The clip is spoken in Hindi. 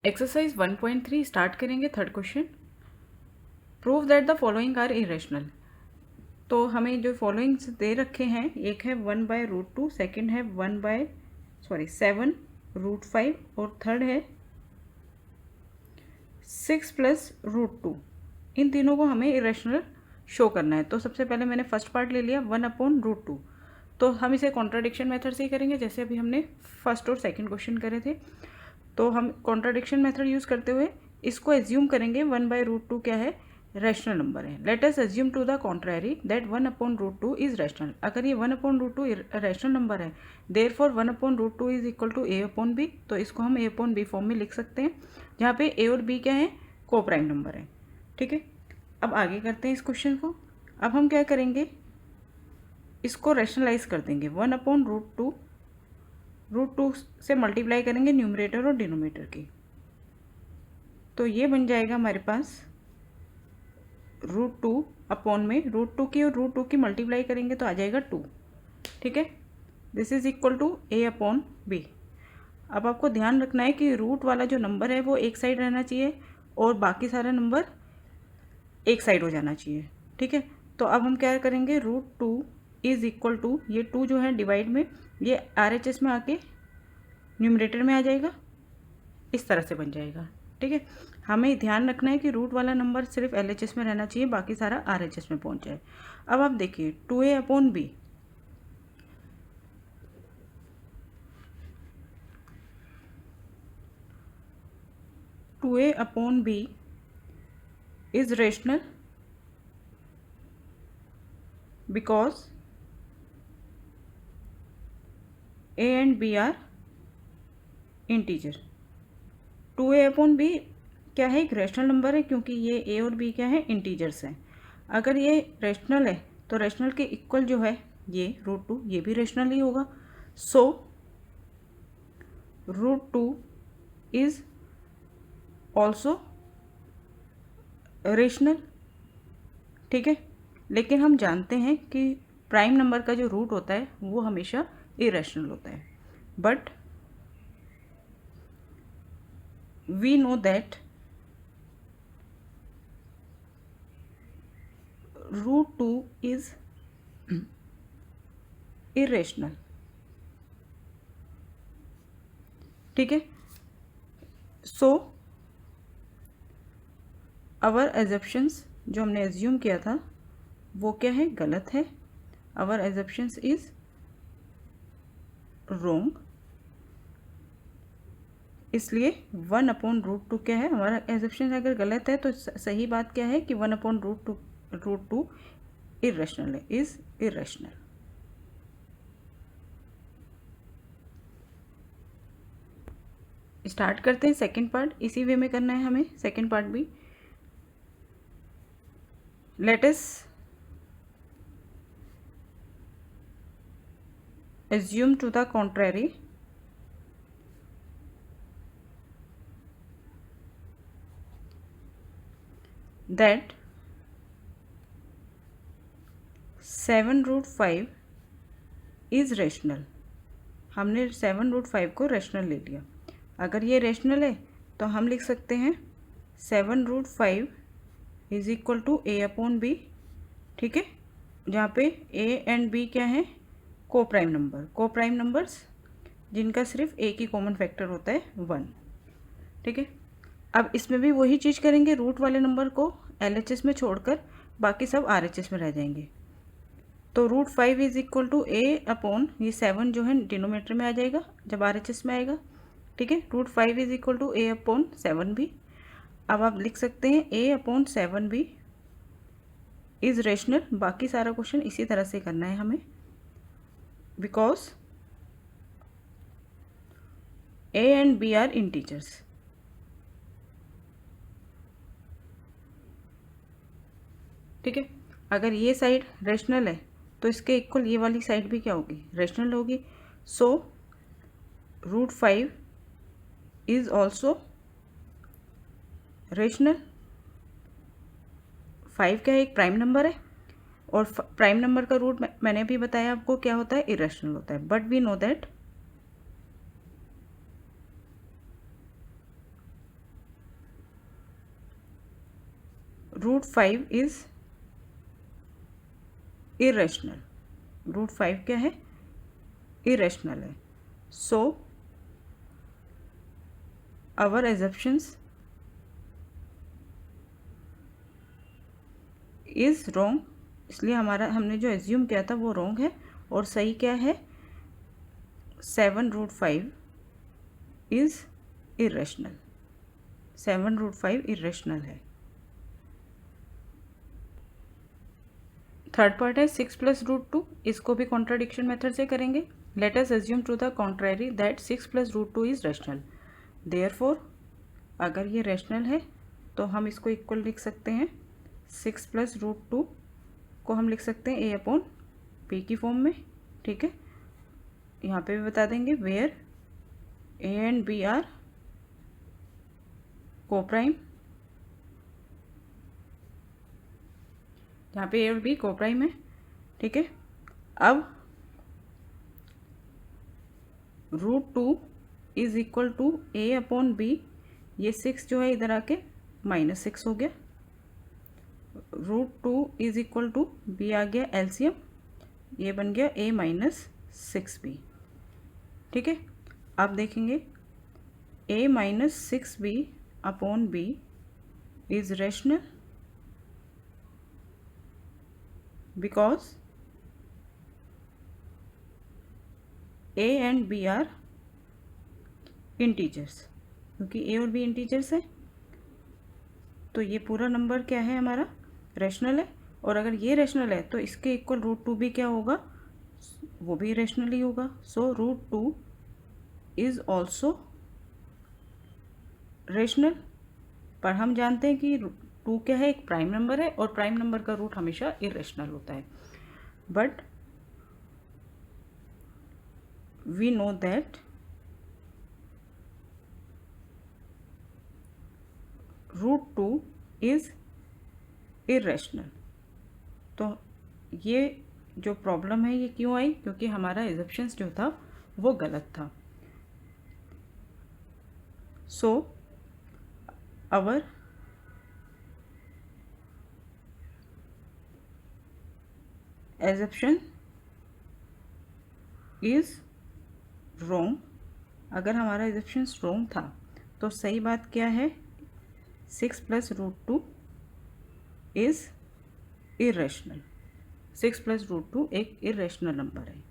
एक्सरसाइज 1.3 स्टार्ट करेंगे। Third question, prove that the following are irrational. तो हमें जो फॉलोइंग्स दे रखे हैं, एक है 1/√2, सेकेंड है 7√5 और थर्ड है 6+√2। इन तीनों को हमें इरेशनल शो करना है। तो सबसे पहले मैंने फर्स्ट पार्ट ले लिया 1/√2। तो हम इसे कॉन्ट्राडिक्शन मेथड से ही करेंगे, जैसे अभी हमने फर्स्ट और सेकंड क्वेश्चन करे थे। तो हम कॉन्ट्राडिक्शन मेथड यूज़ करते हुए इसको एज्यूम करेंगे 1/√2 क्या है, रैशनल नंबर है। Let us assume to the contrary that 1/√2 is rational. अगर ये 1/√2 रैशनल नंबर है, therefore 1/√2 is equal to a/b। तो इसको हम a/b फॉर्म में लिख सकते हैं, जहाँ पे a और b क्या है, को प्राइम नंबर है। ठीक है, अब आगे करते हैं इस क्वेश्चन को। अब हम क्या करेंगे, इसको रैशनलाइज कर देंगे। 1/√2 से मल्टीप्लाई करेंगे न्यूमरेटर और डिनोमिनेटर की। तो ये बन जाएगा हमारे पास √2 अपॉन में √2 की और √2 की मल्टीप्लाई करेंगे तो आ जाएगा 2। ठीक है, this is equal to a/b। अब आपको ध्यान रखना है कि रूट वाला जो नंबर है वो एक साइड रहना चाहिए और बाकी सारा नंबर एक साइड हो जाना चाहिए। ठीक है, तो अब हम क्या करेंगे, √2 इज इक्वल टू, ये 2 जो है डिवाइड में, ये RHS में आके न्यूमरेटर में आ जाएगा, इस तरह से बन जाएगा। ठीक है, हमें ध्यान रखना है कि रूट वाला नंबर सिर्फ LHS में रहना चाहिए, बाकी सारा RHS में पहुंच जाए। अब आप देखिए 2a/b, is rational because a and b are integer। 2a/b क्या है, एक रैशनल नंबर है, क्योंकि ये a और b क्या है, इंटीजर्स हैं। अगर ये रैशनल है तो रैशनल के इक्वल जो है ये √2, ये भी रैशनल ही होगा। सो √2 इज ऑल्सो रेशनल। ठीक है, लेकिन हम जानते हैं कि प्राइम नंबर का जो रूट होता है वो हमेशा इरेशनल होता है। But we know that √2 is irrational. ठीक है, सो आवर एजप्शंस, जो हमने एज्यूम किया था वो क्या है, गलत है। आवर एजप्शंस इज रोंग। इसलिए 1/√2 क्या है, हमारा एजप्शन अगर गलत है तो सही बात क्या है कि 1/√2 इरेशनल है, इज इरेशनल। स्टार्ट करते हैं सेकंड पार्ट। इसी वे में करना है हमें सेकंड पार्ट भी। Let us assume to the contrary that 7√5 is rational. हमने 7√5 को रैशनल ले लिया। अगर ये रैशनल है तो हम लिख सकते हैं 7√5 इज इक्वल टू a/b। ठीक है, जहाँ पे a एंड b क्या है, को प्राइम नंबर। को प्राइम नंबर्स जिनका सिर्फ एक ही कॉमन फैक्टर होता है 1। ठीक है, अब इसमें भी वही चीज़ करेंगे, रूट वाले नंबर को LHS में छोड़कर बाकी सब RHS में रह जाएंगे। तो √5 इज इक्वल टू a/, ये 7 जो है डिनोमिनेटर में आ जाएगा जब RHS में आएगा। ठीक है, √5 इज इक्वल टू a/7 भी। अब आप लिख सकते हैं a/7 भी इज रेशनल। बाकी सारा क्वेश्चन इसी तरह से करना है हमें, because a and b are integers. ठीक है, अगर ये साइड रेशनल है तो इसके इक्वल ये वाली साइड भी क्या होगी, रेशनल होगी। सो √5 इज ऑल्सो रेशनल। 5 क्या है, एक प्राइम नंबर है, और प्राइम नंबर का रूट मैंने भी बताया आपको क्या होता है, इरेशनल होता है। But we know that √5 is irrational. √5 क्या है? इरेशनल है। So our assumptions is wrong, इसलिए हमने जो एज्यूम किया था वो रॉन्ग है। और सही क्या है? 7√5 इज़ इरेशनल। 7√5 इरेशनल है। थर्ड पार्ट है 6 + √2। इसको भी कॉन्ट्राडिक्शन मेथड से करेंगे। Let us assume to the contrary that 6 + √2 is rational. Therefore अगर ये रैशनल है तो हम इसको इक्वल लिख सकते हैं। 6 + √2 को हम लिख सकते हैं a/p की फॉर्म में। ठीक है, यहाँ पे भी बता देंगे where a and b are coprime. यहाँ पे a और b कोप्राइम है। ठीक है, अब √2 इज इक्वल टू a/b। ये 6 जो है इधर आके -6 हो गया। √2 इज इक्वल टू b आ गया एलसीएम, ये बन गया a - 6b। ठीक है, अब देखेंगे a - 6b/b is rational because a and b are integers. क्योंकि a और b इंटीजर्स है तो ये पूरा नंबर क्या है हमारा? रैशनल है। और अगर ये रैशनल है तो इसके इक्वल √2 भी क्या होगा? वो भी रैशनल ही होगा। सो √2 इज ऑल्सो रैशनल। पर हम जानते हैं कि 2 क्या है? एक प्राइम नंबर है और प्राइम नंबर का रूट हमेशा इरेशनल होता है। But we know that √2 is irrational. तो ये जो प्रॉब्लम है ये क्यों आई? क्योंकि हमारा एजम्पशंस जो था वो गलत था। So our assumption is wrong. अगर हमारा एजम्पशन रॉन्ग था तो सही बात क्या है? 6 + √2 इज इरेशनल। 6 + √2 एक इरेशनल नंबर है।